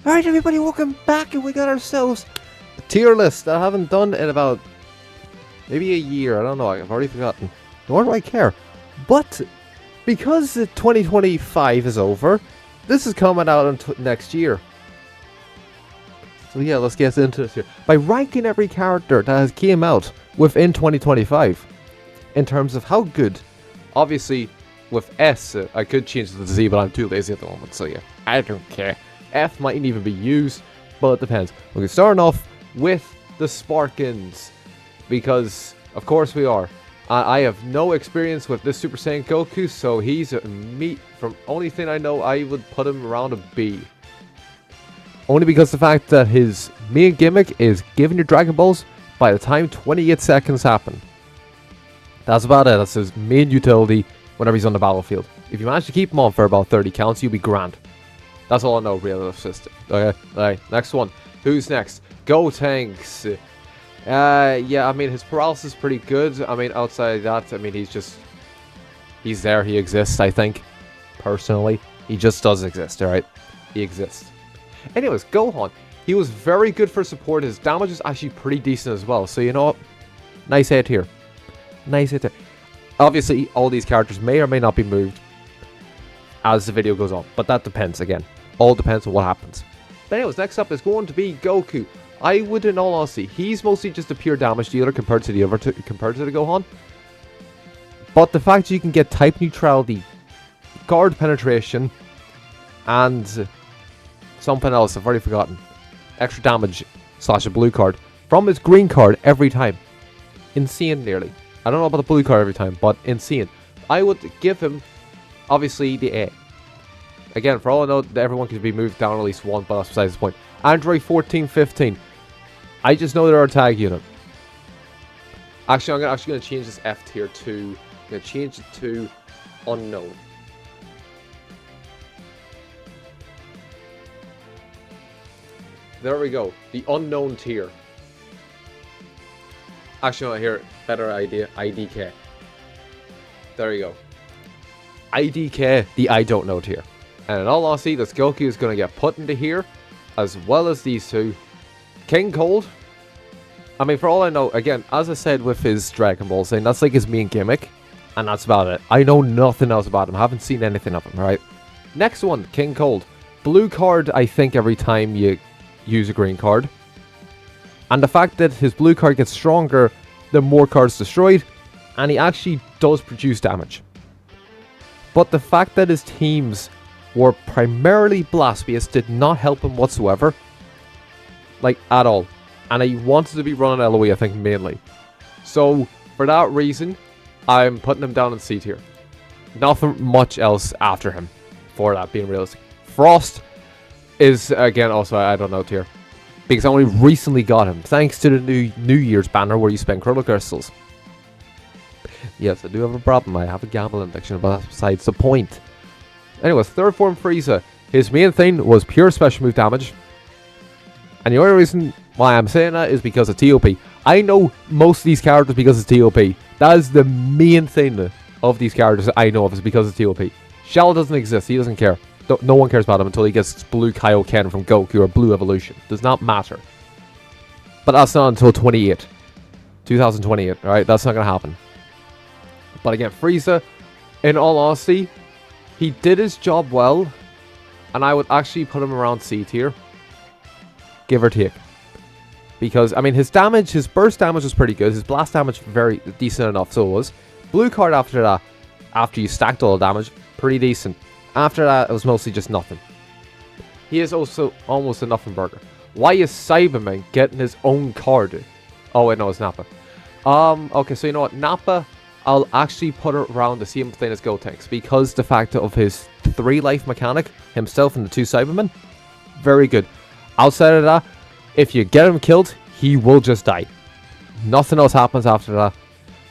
Alright everybody, welcome back, and we got ourselves a tier list that I haven't done in about maybe a year. I don't know, I've already forgotten. Nor do I care. But because 2025 is over, this is coming out next year. So yeah, let's get into this here. By ranking every character that has came out within 2025 in terms of how good. Obviously with S, I could change it to Z, but I'm too lazy at the moment, so yeah, I don't care. F mightn't even be used, but it depends. Okay, starting off with the Sparkings, because of course we are. I have no experience with this Super Saiyan Goku, so he's a meat. From only thing I know, I would put him around a B. Only because the fact that his main gimmick is giving your Dragon Balls by the time 28 seconds happen. That's about it. That's his main utility whenever he's on the battlefield. If you manage to keep him on for about 30 counts, you'll be grand. That's all I know, real system. Okay, alright, next one. Who's next? Go Tanks. Yeah, I mean, his paralysis is pretty good. I mean, outside that, I mean, he's there, he exists, I think. Personally, he just does exist, alright? He exists. Anyways, Gohan. He was very good for support. His damage is actually pretty decent as well. So, you know what? Nice hit here. Nice hit there. Obviously, all these characters may or may not be moved as the video goes on. But that depends, again. All depends on what happens. But anyways, next up is going to be Goku. I would, in all honesty, he's mostly just a pure damage dealer compared to the Gohan. But the fact you can get type neutrality, guard penetration, and something else I've already forgotten. Extra damage / a blue card from his green card every time. Insane, nearly. I don't know about the blue card every time, but insane. I would give him, obviously, the A. Again, for all I know, everyone could be moved down at least one, but that's besides the point. Android 1415. I just know they're a tag unit. Actually, I'm actually going to change this F tier to... I'm going to change it to unknown. There we go. The unknown tier. Actually, no, here, better idea. IDK. There you go. IDK, the I don't know tier. And in all honesty, this Goku is going to get put into here, as well as these two. King Cold. I mean, for all I know, again, as I said with his Dragon Ball thing, that's like his main gimmick. And that's about it. I know nothing else about him. I haven't seen anything of him, right? Next one, King Cold. Blue card, I think, every time you use a green card. And the fact that his blue card gets stronger the more cards destroyed, and he actually does produce damage. But the fact that his teams were primarily Blaspius did not help him whatsoever. Like, at all. And he wanted to be running LOE, I think, mainly. So, for that reason, I'm putting him down in C tier. Nothing much else after him, for that being realistic. Frost is, again, also, I don't know, tier. Because I only recently got him, thanks to the New Year's banner where you spend Chrono Crystals. Yes, I do have a problem. I have a gambling addiction, but that's besides the point. Anyways, third form Frieza. His main thing was pure special move damage. And the only reason why I'm saying that is because of TOP. I know most of these characters because of TOP. That is the main thing of these characters that I know of is because of TOP. Shell doesn't exist. He doesn't care. No one cares about him until he gets Blue Kaioken from Goku or Blue Evolution. Does not matter. But that's not until 2028, alright? That's not going to happen. But again, Frieza, in all honesty, he did his job well. And I would actually put him around C tier. Give or take. Because, I mean, his damage, his burst damage was pretty good. His blast damage, very decent enough, so it was. Blue card after that, after you stacked all the damage, pretty decent. After that, it was mostly just nothing. He is also almost a nothing burger. Why is Cyberman getting his own card? Oh, wait, no, it's Nappa. Okay, so you know what? Nappa, I'll actually put it around the same thing as Gotenks. Because the fact of his 3 life mechanic, himself and the 2 Cybermen, very good. Outside of that, if you get him killed, he will just die. Nothing else happens after that.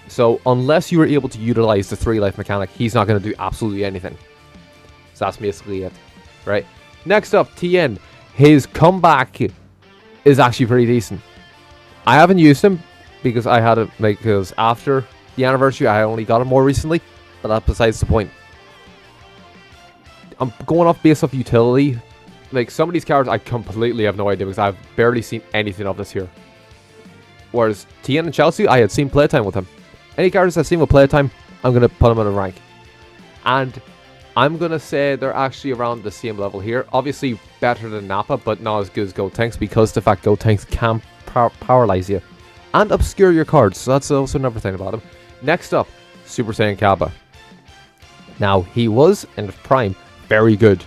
So, unless you are able to utilize the 3 life mechanic, he's not going to do absolutely anything. So that's basically it, right? Next up, Tien. His comeback is actually pretty decent. I haven't used him because I had it because after the anniversary, I only got him more recently. But that's besides the point. I'm going off based off utility like, some of these characters I completely have no idea because I've barely seen anything of this here. Whereas Tien and Chelsea, I had seen playtime with him. Any characters I've seen with playtime, I'm going to put them on a rank. And I'm going to say they're actually around the same level here. Obviously better than Nappa, but not as good as Gotenks because the fact Gotenks can paralyze you and obscure your cards. So that's also another thing about him. Next up, Super Saiyan Kappa. Now, he was, in his prime, very good.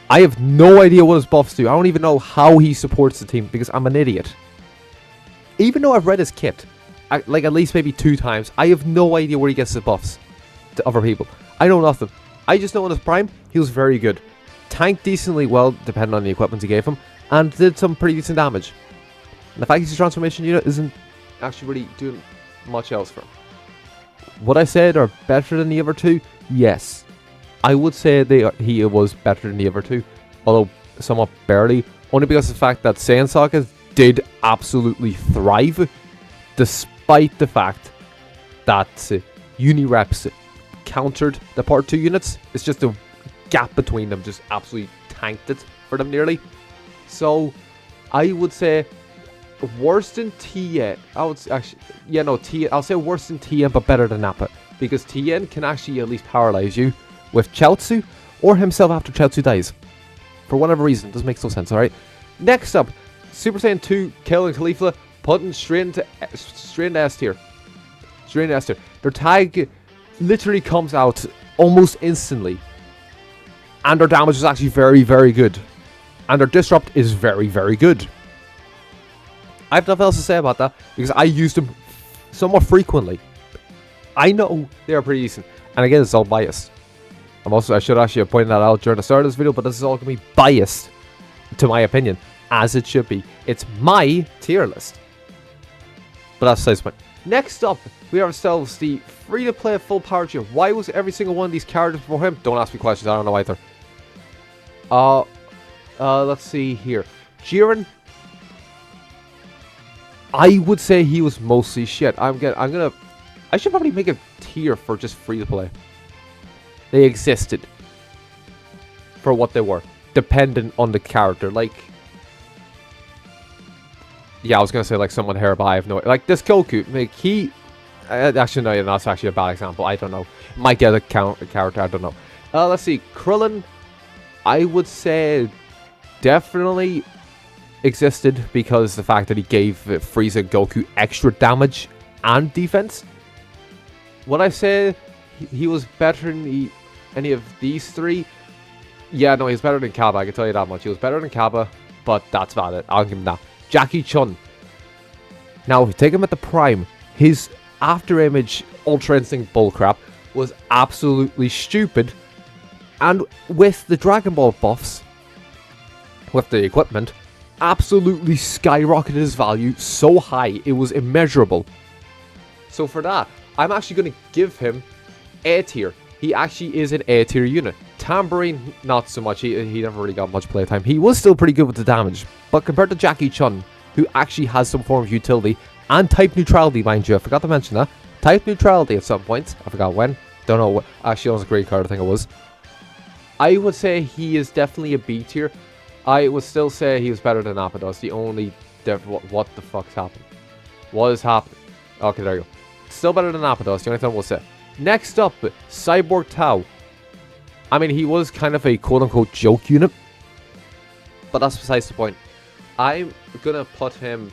I have no idea what his buffs do. I don't even know how he supports the team because I'm an idiot. Even though I've read his kit, like at least maybe 2 times, I have no idea where he gets his buffs to other people. I know nothing. I just know in his prime, he was very good. Tanked decently well, depending on the equipment he gave him, and did some pretty decent damage. And the fact he's a transformation unit isn't actually really doing much else for him. Would I say they're better than the other 2? Yes. I would say he was better than the other 2, although somewhat barely, only because of the fact that Saiyan Saga did absolutely thrive, despite the fact that Unireps countered the Part 2 units. It's just a gap between them, just absolutely tanked it for them nearly. So, I would say worse than Tien. I would actually, yeah, no, Tien. I'll say worse than Tien, but better than Nappa, because Tien can actually at least paralyze you with Chaozu or himself after Chaozu dies. For whatever reason, it doesn't make no sense. All right. Next up, Super Saiyan 2, Kale and Khalifa, putting straight into S tier. Straight into S tier. Their tag literally comes out almost instantly, and their damage is actually very, very good, and their disrupt is very, very good. I have nothing else to say about that because I used them somewhat frequently. I know they are pretty decent, and again, it's all biased. I should actually have pointed that out during the start of this video, but this is all going to be biased to my opinion, as it should be. It's my tier list. But that's besides the point. Next up, we have ourselves the free-to-play full power tier. Why was every single one of these characters before him? Don't ask me questions, I don't know either. Let's see here. Jiren, I would say he was mostly shit. I should probably make a tier for just free-to-play. They existed for what they were, dependent on the character. Like, yeah, I was gonna say like someone here, but I have no, like this Goku. Like actually no, that's actually a bad example. I don't know. Might get a character. I don't know. Let's see. Krillin, I would say definitely existed because the fact that he gave Frieza Goku extra damage and defense. Would I say he was better than any of these 3? Yeah, no, he's better than Kappa, I can tell you that much. He was better than Kappa, but that's about it. I'll give him that. Jackie Chun. Now, if you take him at the prime, his After Image Ultra Instinct bullcrap was absolutely stupid. And with the Dragon Ball buffs, with the equipment, absolutely skyrocketed his value so high, it was immeasurable. So for that, I'm actually going to give him A tier. He actually is an A tier unit. Tambourine, not so much. He never really got much playtime. He was still pretty good with the damage. But compared to Jackie Chun, who actually has some form of utility, and type neutrality, mind you, I forgot to mention that. Type neutrality at some point. I forgot when. Don't know what. Actually, that was a great card, I think it was. I would say he is definitely a B tier. I would still say he was better than Appa. The only... What the fuck's happened? What is happening? Okay, there you go. Still better than Appa. The only thing we'll say. Next up, Cyborg Tao. I mean, he was kind of a quote-unquote joke unit, but that's besides the point. I'm gonna put him...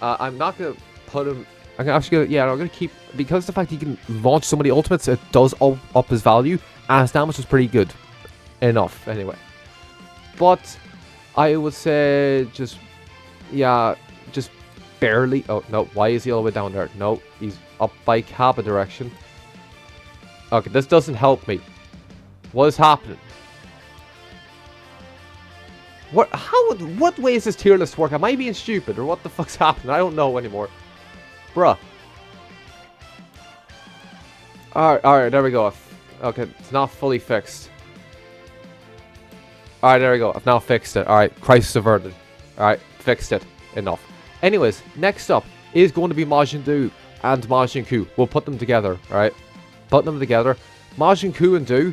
I'm not gonna put him... I'm gonna keep... Because the fact he can launch so many ultimates, it does up his value, and his damage was pretty good. Enough, anyway. But I would say just... Yeah, just barely... Oh, no, why is he all the way down there? No, he's up by Kappa direction. Okay, this doesn't help me. What is happening? What way is this tier list work? Am I being stupid or what the fuck's happening? I don't know anymore. Bruh. Alright, there we go. Okay, it's not fully fixed. Alright, there we go. I've now fixed it. Alright, crisis averted. Alright, fixed it. Enough. Anyways, next up is going to be Majin Buu and Majin Ku. We'll put them together, alright? Put them together. Majin Ku and Do.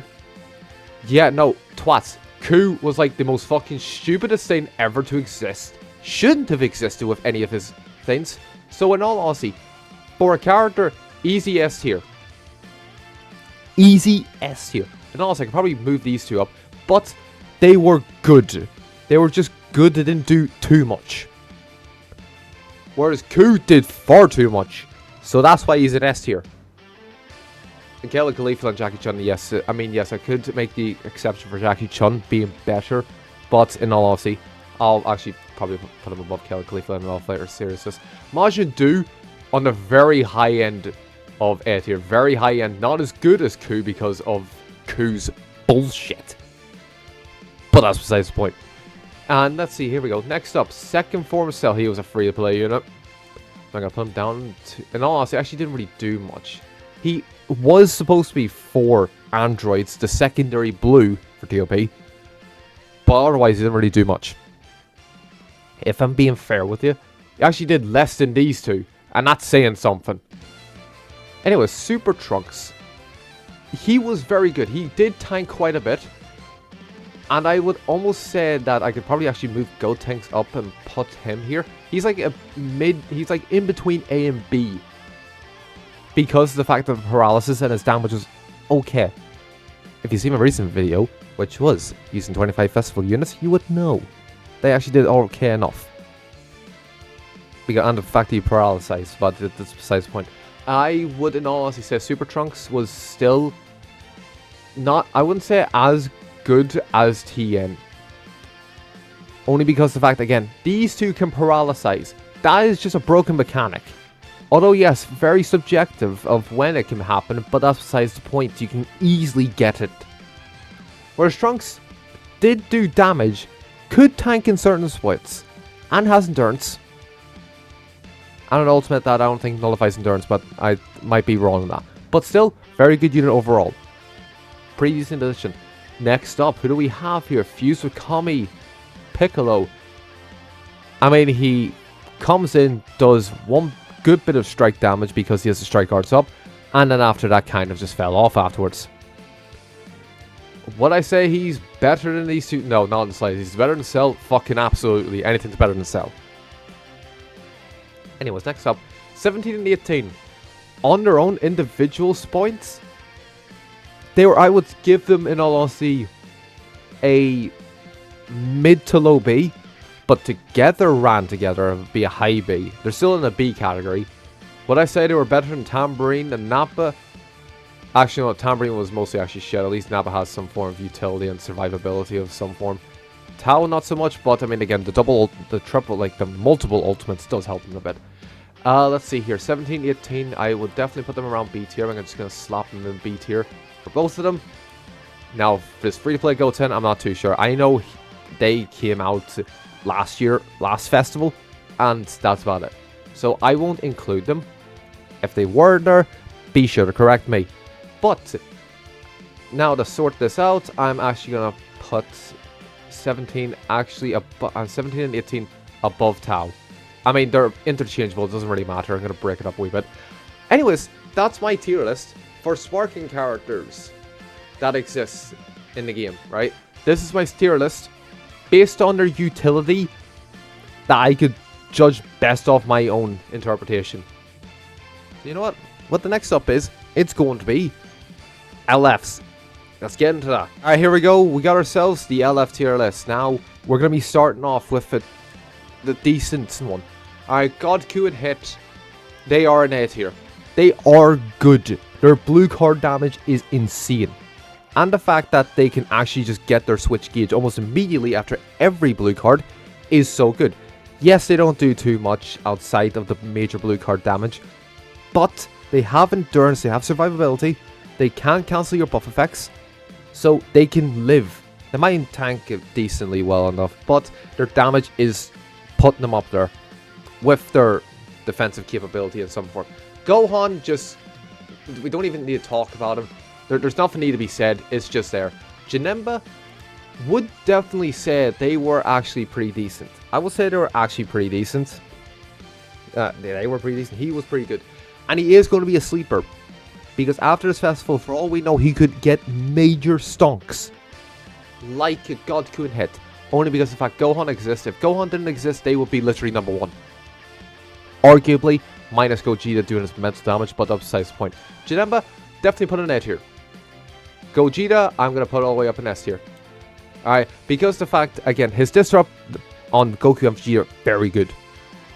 Yeah, no, twats. Ku was like the most fucking stupidest thing ever to exist. Shouldn't have existed with any of his things. So in all honesty, for a character, easy S tier. Easy S tier. In all honesty, I could probably move these two up. But they were good. They were just good. They didn't do too much. Whereas Ku did far too much. So that's why he's an S tier. Michaela Khalifa and Jackie Chun, yes. I mean, yes, I could make the exception for Jackie Chun being better. But in all honesty, I'll actually probably put him above Kelly Khalifa in all later seriousness. Majin Du on the very high end of A tier. Very high end. Not as good as Ku because of Ku's bullshit. But that's besides the point. And let's see, here we go. Next up, second form of Cell. He was a free-to-play unit. I'm going to put him down to... In all honesty, actually didn't really do much. He was supposed to be for androids, the secondary blue for TOP. But otherwise, he didn't really do much. If I'm being fair with you, he actually did less than these two. And that's saying something. Anyway, Super Trunks. He was very good. He did tank quite a bit. And I would almost say that I could probably actually move Gotenks up and put him here. He's like a mid... He's like in between A and B. Because of the fact of paralysis and his damage was okay. If you see my recent video, which was using 25 festival units, you would know. They actually did okay enough. And the fact that he paralyzed, but that's besides the point. I would in all honesty say Super Trunks was still not... I wouldn't say as good as TN. Only because the fact, again, these two can paralyze. That is just a broken mechanic. Although, yes, very subjective of when it can happen, but that's besides the point. You can easily get it. Whereas Trunks did do damage, could tank in certain splits, and has endurance. And an ultimate that I don't think nullifies endurance, but I might be wrong on that. But still, very good unit overall. Pretty decent addition. Next up, who do we have here? Fused with Kami Piccolo. I mean, he comes in, does one good bit of strike damage because he has the strike arts up, and then after that kind of just fell off afterwards. Would I say he's better than these two? No, not in the slightest. He's better than Cell. Fucking absolutely. Anything's better than Cell. Anyways, next up, 17 and 18. On their own individual points, they were, I would give them, in all honesty, a mid to low B. But together, ran together, would be a high B. They're still in a B category. Would I say they were better than Tambourine and Nappa? Actually, no, Tambourine was mostly actually shit. At least Nappa has some form of utility and survivability of some form. Tau, not so much, but I mean, again, the multiple ultimates does help them a bit. Let's see here. 17, 18, I would definitely put them around B tier. I'm just going to slap them in B tier for both of them. Now, for this free-to-play Goten, I'm not too sure. I know they came out last year, last festival, and that's about it. So I won't include them. If they were there, be sure to correct me. But now to sort this out, I'm actually gonna put 17 actually above 17 and 18 above Tau. I mean, they're interchangeable, it doesn't really matter. I'm gonna break it up a wee bit. Anyways, that's my tier list for sparking characters that exist in the game, right? This is my tier list based on their utility that I could judge best off my own interpretation. So you know what? What the next up is, it's going to be LFs. Let's get into that. Alright, here we go. We got ourselves the LF tier list. Now, we're going to be starting off with the decent one. Alright, God, Q and Hit. They are an A tier. They are good. Their blue card damage is insane. And the fact that they can actually just get their switch gauge almost immediately after every blue card is so good. Yes, they don't do too much outside of the major blue card damage, but they have endurance, they have survivability, they can cancel your buff effects, so they can live. They might tank it decently well enough, but their damage is putting them up there with their defensive capability in some form. Gohan, just, we don't even need to talk about him. There's nothing need to be said, it's just there. Janemba would definitely say they were actually pretty decent. I would say they were actually pretty decent. They were pretty decent. He was pretty good. And he is going to be a sleeper. Because after this festival, for all we know, he could get major stonks. like a Goku hit. Only because of the fact Gohan exists. If Gohan didn't exist, they would be literally number 1. Arguably, minus Gogeta doing his mental damage, but that's besides the point. Janemba, definitely put an A tier. Gogeta, I'm going to put all the way up in S tier. Alright, because the fact, again, his disrupt on Goku and Vegeta, very good.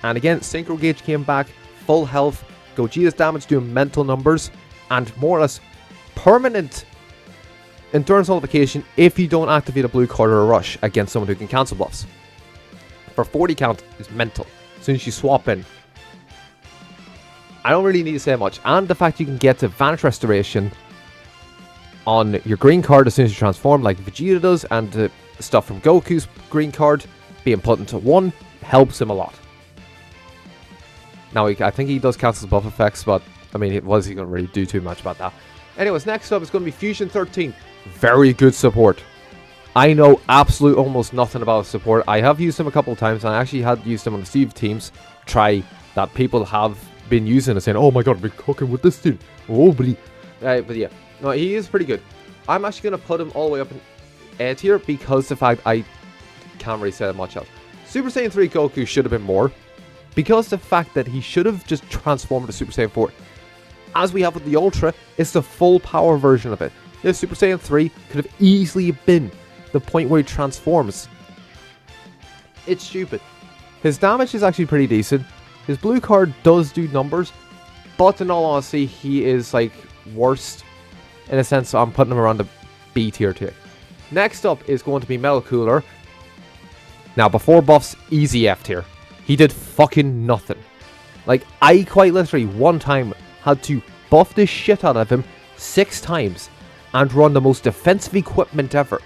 And again, Synchro Gauge came back, full health, Gogeta's damage doing mental numbers, and more or less permanent endurance nullification if you don't activate a blue card or a rush against someone who can cancel buffs. For 40 count is mental. As soon as you swap in. I don't really need to say much. And the fact you can get to Vanish Restoration on your green card as soon as you transform, like Vegeta does, and the stuff from Goku's green card being put into 1 helps him a lot. Now, I think he does cancel buff effects, but I mean, was he going to really do too much about that? Anyways, next up is going to be Fusion 13. Very good support. I know absolute almost nothing about support. I have used him a couple of times, and I actually had used him on the Steve teams. Try that people have been using and saying, oh my god, we're cooking with this dude. Oh, but yeah. No, he is pretty good. I'm actually going to put him all the way up in A tier because the fact I can't really say much else. Super Saiyan 3 Goku should have been more. Because the fact that he should have just transformed to Super Saiyan 4. As we have with the Ultra, it's the full power version of it. This Super Saiyan 3 could have easily been the point where he transforms. It's stupid. His damage is actually pretty decent. His blue card does do numbers. But in all honesty, he is like worst. In a sense, so I'm putting him around the B tier too. Next up is going to be Metal Cooler. Now, before buffs, easy F tier. He did fucking nothing. Like, I quite literally one time had to buff the shit out of him 6 times and run the most defensive equipment ever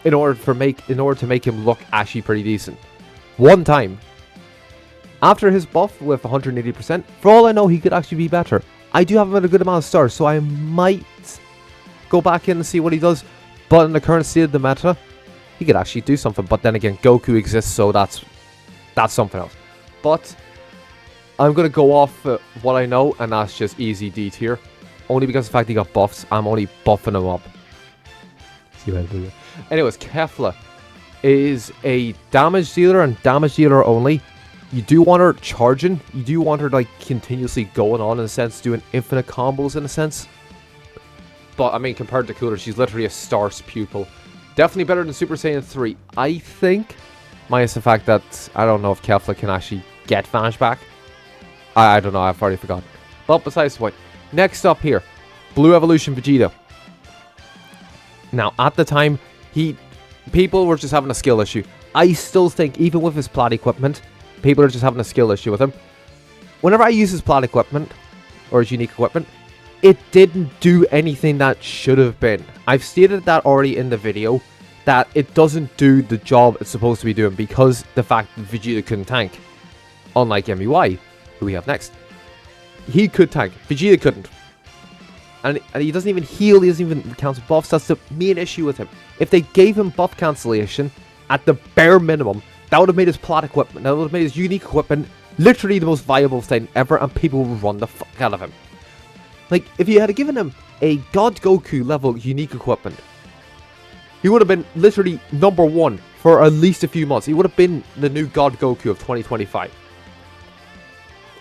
in order to make him look actually pretty decent. One time. After his buff with 180%, for all I know, he could actually be better. I do have him at a good amount of stars, so I might go back in and see what he does. But in the current state of the meta, he could actually do something. But then again, Goku exists, so that's something else. But I'm going to go off what I know, and that's just easy D tier. Only because of the fact he got buffs, I'm only buffing him up. See what I do. Anyways, Kefla is a damage dealer and damage dealer only. You do want her charging. You do want her like continuously going on in a sense, doing infinite combos in a sense. But I mean, compared to Cooler, she's literally a star's pupil. Definitely better than Super Saiyan 3, I think. Minus the fact that I don't know if Kefla can actually get Vanish back. I don't know, I've already forgotten. But besides the point. Next up here, Blue Evolution Vegeta. Now, at the time, people were just having a skill issue. I still think, even with his plat equipment, people are just having a skill issue with him. Whenever I use his plat equipment, or his unique equipment, it didn't do anything that should have been. I've stated that already in the video, that it doesn't do the job it's supposed to be doing because the fact that Vegeta couldn't tank. Unlike MUI, who we have next. He could tank. Vegeta couldn't. And he doesn't even heal, he doesn't even cancel buffs. That's the main issue with him. If they gave him buff cancellation, at the bare minimum, that would have made his plot equipment, that would have made his unique equipment literally the most viable thing ever, and people would run the fuck out of him. Like, if you had given him a God Goku level unique equipment, he would have been literally number 1 for at least a few months. He would have been the new God Goku of 2025.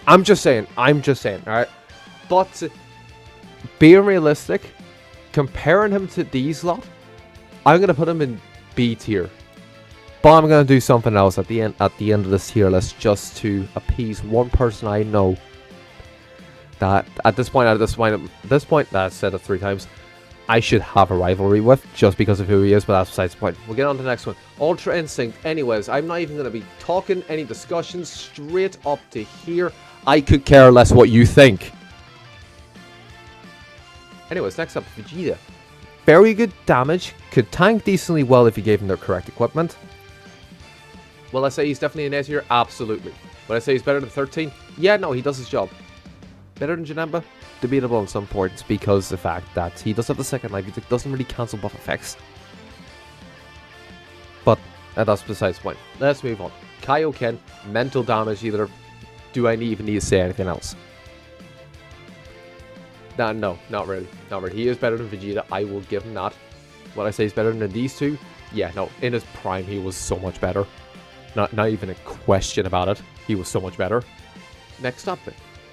I'm just saying, alright? But, being realistic, comparing him to these lot, I'm going to put him in B tier. But I'm going to do something else at the end of this tier list just to appease one person I know that at this point, that I've said it 3 times, I should have a rivalry with just because of who he is, but that's besides the point. We'll get on to the next one. Ultra Instinct. Anyways, I'm not even going to be talking any discussions straight up to here. I could care less what you think. Anyways, next up, Vegeta. Very good damage. Could tank decently well if you gave him the correct equipment. Will I say he's definitely an A tier? Absolutely. Will I say he's better than 13? Yeah, no, he does his job. Better than Janemba? Debatable on some points because the fact that he does have the second life. He doesn't really cancel buff effects. But that's besides the point. Let's move on. Kaioken, mental damage either. Do I even need to say anything else? No, not really. Not really. He is better than Vegeta. I will give him that. What I say is better than these two. Yeah, no, in his prime, he was so much better. Not even a question about it. He was so much better. Next up,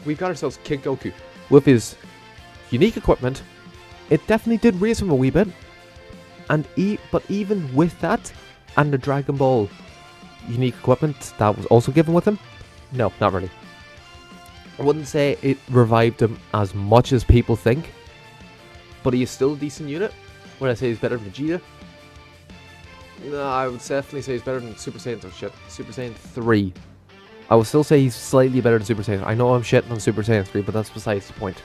we've got ourselves Kid Goku. With his unique equipment, it definitely did raise him a wee bit. But even with that, and the Dragon Ball unique equipment that was also given with him, no, not really. I wouldn't say it revived him as much as people think, but he is still a decent unit. When I say he's better than Vegeta, no, I would definitely say he's better than Super Saiyan. Oh shit, Super Saiyan 3. I would still say he's slightly better than Super Saiyan. I know I'm shitting on Super Saiyan 3, but that's besides the point.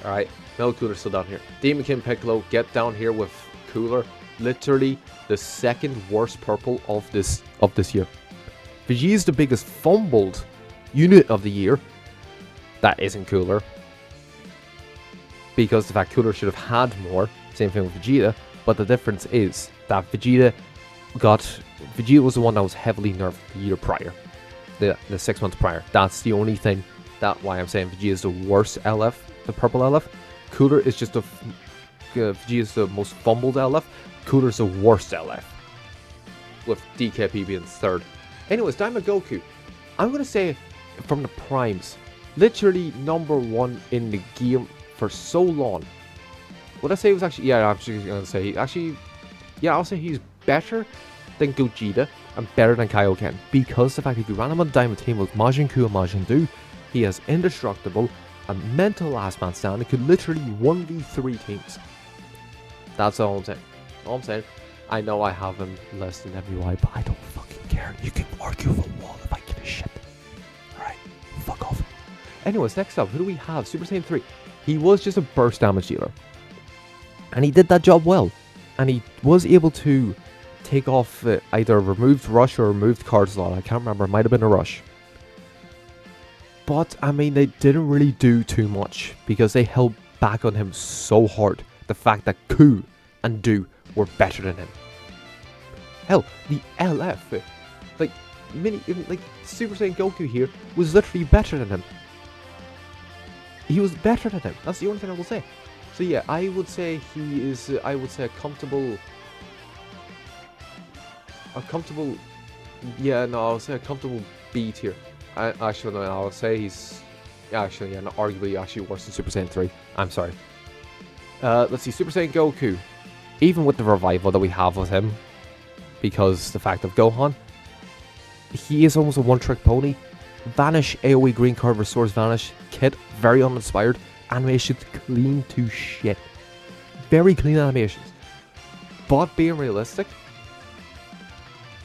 Alright, Metal Cooler's still down here. Demon King Piccolo, get down here with Cooler. Literally the second worst purple of this year. Vegeta's the biggest fumbled unit of the year. That isn't Cooler. Because the fact Cooler should have had more. Same thing with Vegeta. But the difference is that Vegeta was the one that was heavily nerfed the year prior. The 6 months prior. That's the only thing why I'm saying Vegeta is the worst LF, the purple LF. Cooler is just Vegeta is the most fumbled LF. Cooler is the worst LF. With DKP being third. Anyways, Diamond Goku. I'm going to say from the primes. Literally #1 in the game for so long. Would I say it was actually... Yeah, I'm actually going to say... Yeah, I'll say he's better than Gogeta and better than Kaioken. Because the fact if you ran him on Diamond Team with Majin Buu and Majin Buu, he has indestructible, a mental last man stand. It could literally 1v3 teams. That's all I'm saying. All I'm saying. I know I have him less than MUI, but I don't fucking care. You can argue with a wall if I give a shit. Alright, fuck off. Anyways, next up, who do we have? Super Saiyan 3. He was just a burst damage dealer. And he did that job well. And he was able to take off either a removed rush or a removed card slot. I can't remember. It might have been a rush. But, I mean, they didn't really do too much. Because they held back on him so hard. The fact that Ku and Do were better than him. Hell, the LF. Like Super Saiyan Goku here was literally better than him. He was better than him. That's the only thing I will say. So yeah, I would say he is, I would say a comfortable, yeah, no, I'll say a comfortable B tier. Actually, no, I'll say he's, actually, yeah, not arguably actually worse than Super Saiyan 3. I'm sorry. Let's see, Super Saiyan Goku. Even with the revival that we have with him, because the fact of Gohan, he is almost a one-trick pony. Vanish, AoE green card restores Vanish. Kit, very uninspired. Animations clean to shit. Very clean animations. But being realistic,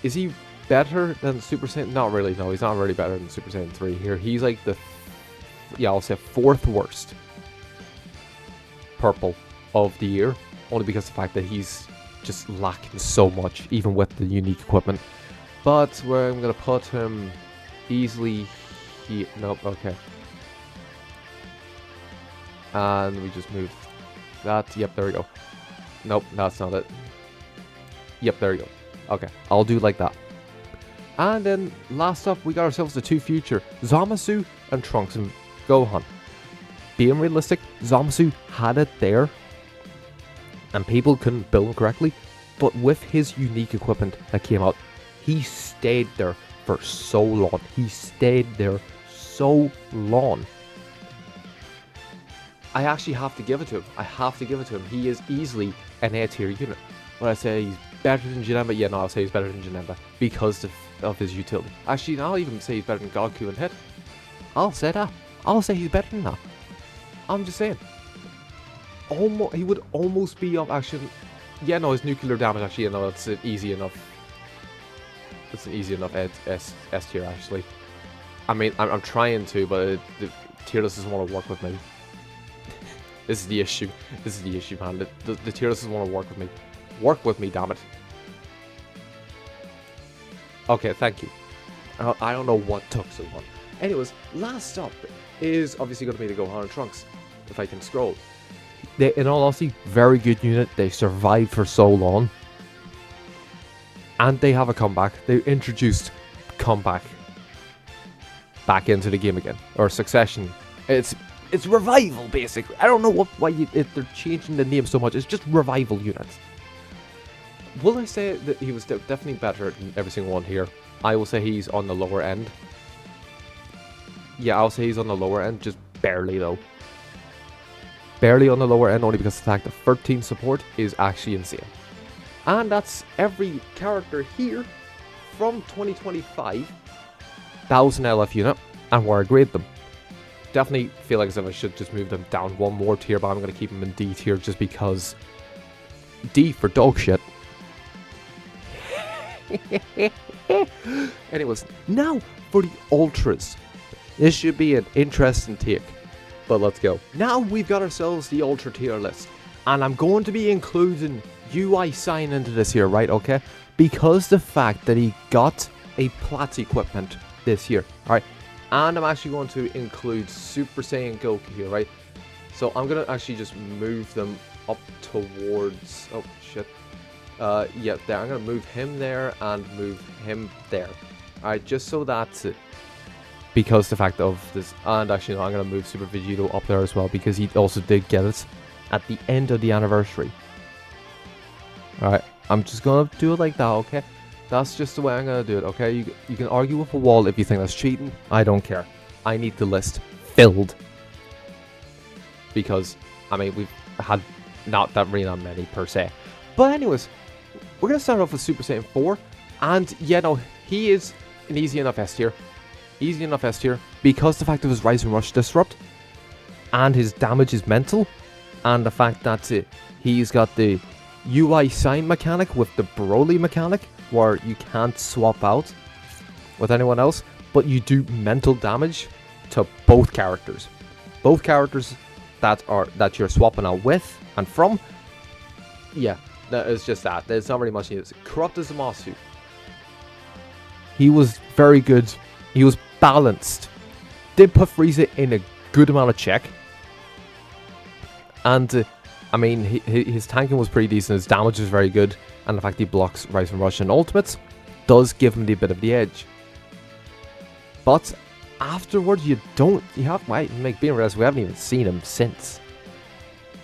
is he better than Super Saiyan? Not really, no, he's not really better than Super Saiyan 3 here. He's like the, yeah, I'll say 4th worst purple of the year. Only because of the fact that he's just lacking so much, even with the unique equipment. But where I'm going to put him easily here. Nope, okay. And we just moved that. Yep, there we go. Nope, that's not it. Yep, there we go. Okay, I'll do like that. And then last up, we got ourselves the two future, Zamasu and Trunks and Gohan. Being realistic, Zamasu had it there, and people couldn't build him correctly. But with his unique equipment that came out, he stayed there for so long. He stayed there so long. I actually have to give it to him. I have to give it to him. He is easily an A tier unit. When I say he's better than Janemba, yeah, no, I'll say he's better than Janemba because of his utility. Actually, I'll even say he's better than Goku and Hit. I'll say that. I'll say he's better than that. I'm just saying. Almost, he would almost be up. Actually, yeah, no, his nuclear damage. Actually, you know, it's an easy enough. It's an easy enough S tier. Actually, I mean, I'm trying to, but the tier list doesn't want to work with me. This is the issue. This is the issue, man. The tier list doesn't want to work with me. Work with me, damn it. Okay, thank you. I don't know what took so long. Anyways, last up is obviously going to be the Gohan and Trunks, if I can scroll. They, in all honesty, very good unit. They survived for so long. And they have a comeback. They introduced comeback back into the game again. Or Succession. It's revival, basically. I don't know why they're changing the name so much. It's just revival units. Will I say that he was definitely better than every single one here? I will say he's on the lower end. Yeah, I'll say he's on the lower end, just barely though. Barely on the lower end, only because of the fact that 13 support is actually insane. And that's every character here from 2025 that was an LF unit, and where I grade them. Definitely feel like as if I should just move them down one more tier, but I'm going to keep them in D tier just because D for dog shit. Anyways, now for the ultras. This should be an interesting take, but let's go. Now we've got ourselves the ultra tier list, and I'm going to be including UI sign into this here, right? Okay, because the fact that he got a Platts equipment this year, alright, and I'm actually going to include Super Saiyan Goku here, right? So I'm gonna actually just move them up towards, oh shit, yeah, there. I'm gonna move him there and move him there, alright, just so that's it. Because the fact of this, and actually no, I'm gonna move Super Vegito up there as well because he also did get it at the end of the anniversary. Alright, I'm just gonna do it like that, okay? That's just the way I'm gonna do it, okay? You can argue with a wall if you think that's cheating. I don't care. I need the list filled. Because, I mean, we've had not that really not many per se. But anyways, we're gonna start off with Super Saiyan 4. And, yeah, no, he is an easy enough S tier. Easy enough S tier. Because the fact of his Rise and Rush Disrupt. And his damage is mental. And the fact that he's got the UI sign mechanic with the Broly mechanic, where you can't swap out with anyone else, but you do mental damage to both characters. Both characters that you're swapping out with and from. Yeah, that is just that. There's not really much needed. Corrupt as a Zamasu. He was very good. He was balanced. Did put Frieza in a good amount of check. And I mean, his tanking was pretty decent, his damage was very good, and the fact he blocks Rise and Rush and Ultimates does give him the bit of the edge. But afterwards, being realized we haven't even seen him since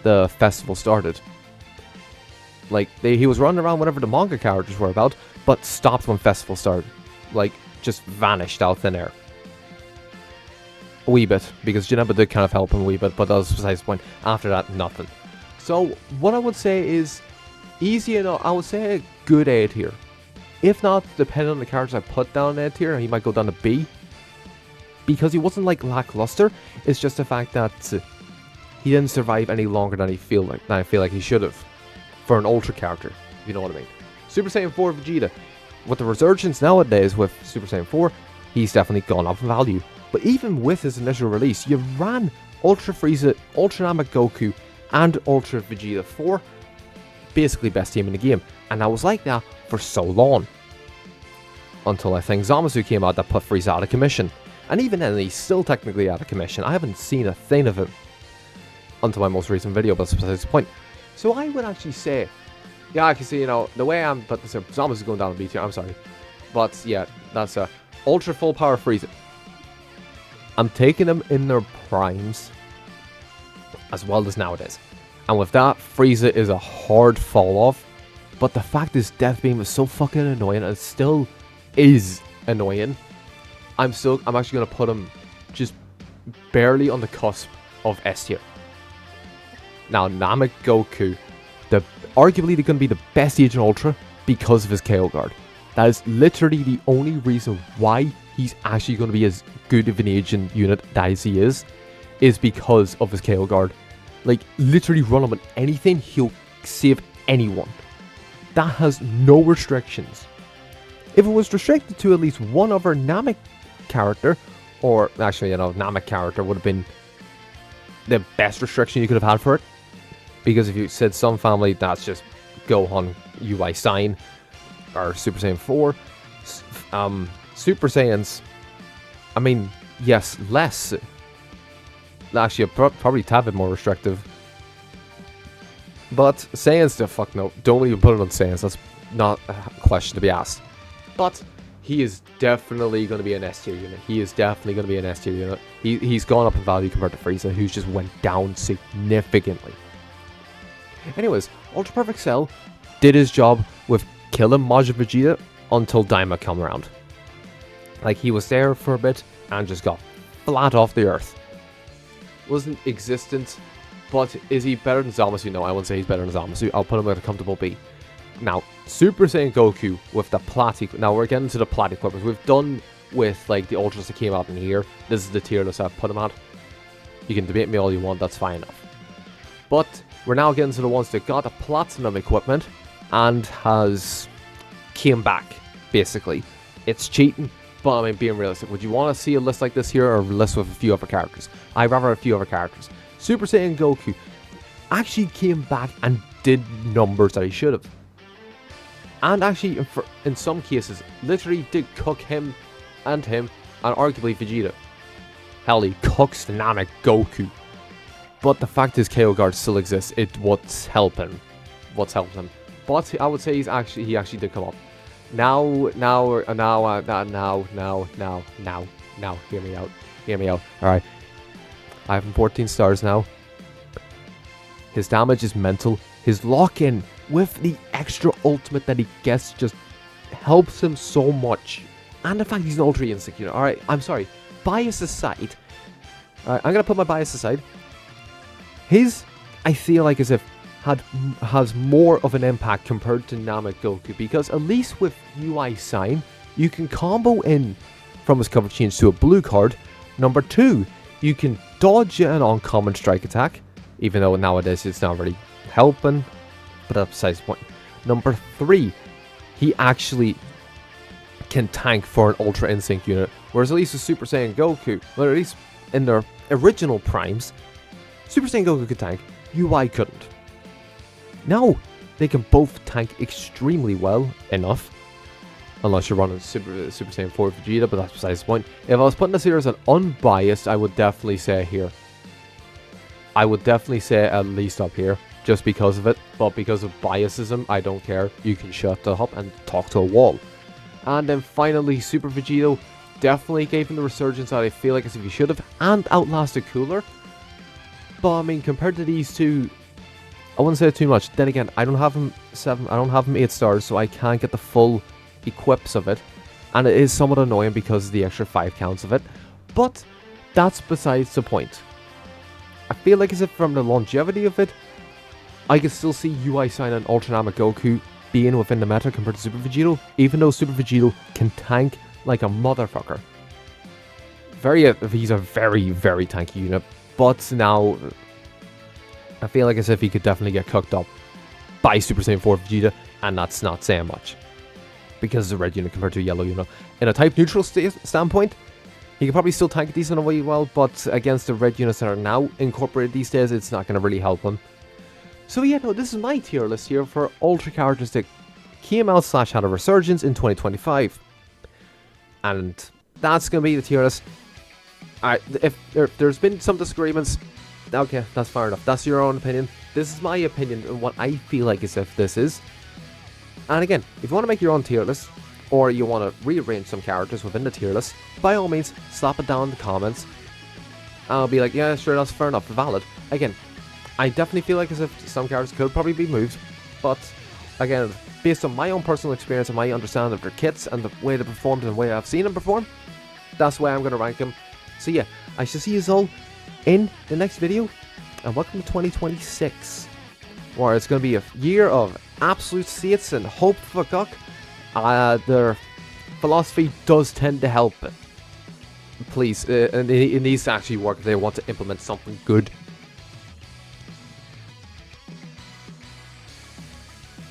the festival started. Like, he was running around whenever the manga characters were about, but stopped when festival started. Like, just vanished out thin air. A wee bit, because Janemba did kind of help him a wee bit, but that was besides the point. After that, nothing. So, what I would say is, easy enough, I would say a good A tier. If not, depending on the characters I put down A tier, he might go down to B. Because he wasn't like lackluster, it's just the fact that he didn't survive any longer than I feel like he should have. For an Ultra character, if you know what I mean. Super Saiyan 4 Vegeta. With the resurgence nowadays with Super Saiyan 4, he's definitely gone up in value. But even with his initial release, you ran Ultra Frieza, Ultra Namek Goku, and Ultra Vegeta 4, basically best team in the game, and I was like that for so long. Until I think Zamasu came out that put Frieza out of commission. And even then, he's still technically out of commission. I haven't seen a thing of him until my most recent video, but that's besides the point. So I would actually say, yeah, I can see, you know, the way I'm, but Zamasu going down to B tier, I'm sorry. But yeah, that's Ultra Full Power Frieza. I'm taking them in their primes as well as nowadays. And with that, Frieza is a hard fall off. But the fact is Death Beam is so fucking annoying, and it still is annoying. I'm actually going to put him just barely on the cusp of S tier. Now, Namek Goku, arguably they're going to be the best Agent Ultra because of his KO guard. That is literally the only reason why he's actually going to be as good of an agent unit as he is because of his KO guard. Like, literally run him on anything, he'll save anyone. That has no restrictions. If it was restricted to at least one other Namek character, or actually, you know, Namek character would have been the best restriction you could have had for it. Because if you said some family, that's just Gohan, UI Sign, or Super Saiyan 4. Super Saiyans, I mean, yes, less. Actually, probably a tad bit more restrictive. But Saiyans, the fuck no. Don't even put it on Saiyans. That's not a question to be asked. But he is definitely going to be an S tier unit. He is definitely going to be an S tier unit. He's gone up in value compared to Frieza, who's just went down significantly. Anyways, Ultra Perfect Cell, did his job with killing Majin Vegeta until Daima come around. Like, he was there for a bit and just got flat off the earth. Wasn't existent, but is he better than Zamasu? No, I wouldn't say he's better than Zamasu. I'll put him at a comfortable B. Now, Super Saiyan Goku with the Plat. Now, we're getting to the Plat equipment. We've done with, like, the Ultras that came out in here. This is the tier list I've put him at. You can debate me all you want, that's fine enough. But we're now getting to the ones that got a Platinum equipment and has came back, basically. It's cheating, but I mean, being realistic. Would you want to see a list like this here, or a list with a few other characters? I'd rather a few other characters. Super Saiyan Goku actually came back and did numbers that he should have. And actually, in some cases, literally did cook him and arguably Vegeta. Hell, he cooks Namek Goku. But the fact is, KO guard still exists. What's helping him. But I would say he actually did come up. Now, hear me out. Alright. I have him 14 stars now. His damage is mental. His lock-in with the extra ultimate that he gets just helps him so much. And the fact he's an Ultra Instinct unit. Alright, I'm sorry. Bias aside. Alright, I'm going to put my bias aside. His, I feel like, as if has more of an impact compared to Namek Goku, because at least with UI Sign, you can combo in from his cover change to a blue card. Number 2, you can dodge an uncommon strike attack, even though nowadays it's not really helping, but that's besides the point. Number 3, he actually can tank for an Ultra Instinct unit, whereas at least with Super Saiyan Goku, or at least in their original primes, Super Saiyan Goku could tank, UI couldn't. Now, they can both tank extremely well enough, unless you're running Super Saiyan 4 Vegeta, but that's besides the point. If I was putting this here as an unbiased, I would definitely say here. I would definitely say at least up here, just because of it, but because of biasism, I don't care. You can shut up and talk to a wall. And then finally, Super Vegito definitely gave him the resurgence that I feel like as if he should have, and outlasted Cooler. But I mean, compared to these two, I wouldn't say too much. Then again, I don't have him 7, I don't have him 8 stars, so I can't get the full equips of it. And it is somewhat annoying because of the extra 5 counts of it. But that's besides the point. I feel like as if from the longevity of it, I can still see UI Sign and Ultra Namek Goku being within the meta compared to Super Vegito, even though Super Vegito can tank like a motherfucker. He's a very, very tanky unit, but now I feel like as if he could definitely get cooked up by Super Saiyan 4 Vegeta, and that's not saying much, because it's a red unit compared to a yellow unit. In a type neutral standpoint, he could probably still tank it decent way well, but against the red units that are now incorporated these days, it's not going to really help him. So yeah, no, this is my tier list here for Ultra characters that came out / had a resurgence in 2025. And that's going to be the tier list. Alright, if there's been some disagreements, okay, that's fair enough. That's your own opinion. This is my opinion and what I feel like as if this is. And again, if you want to make your own tier list, or you want to rearrange some characters within the tier list, by all means, slap it down in the comments. I'll be like, yeah, sure, that's fair enough, valid. Again, I definitely feel like as if some characters could probably be moved, but again, based on my own personal experience and my understanding of their kits and the way they performed and the way I've seen them perform, that's the way I'm going to rank them. So yeah, I shall see you all in the next video, and welcome to 2026, where it's going to be a year of absolute states and hope for Gok. Their philosophy does tend to help it. Please, it needs to actually work if they want to implement something good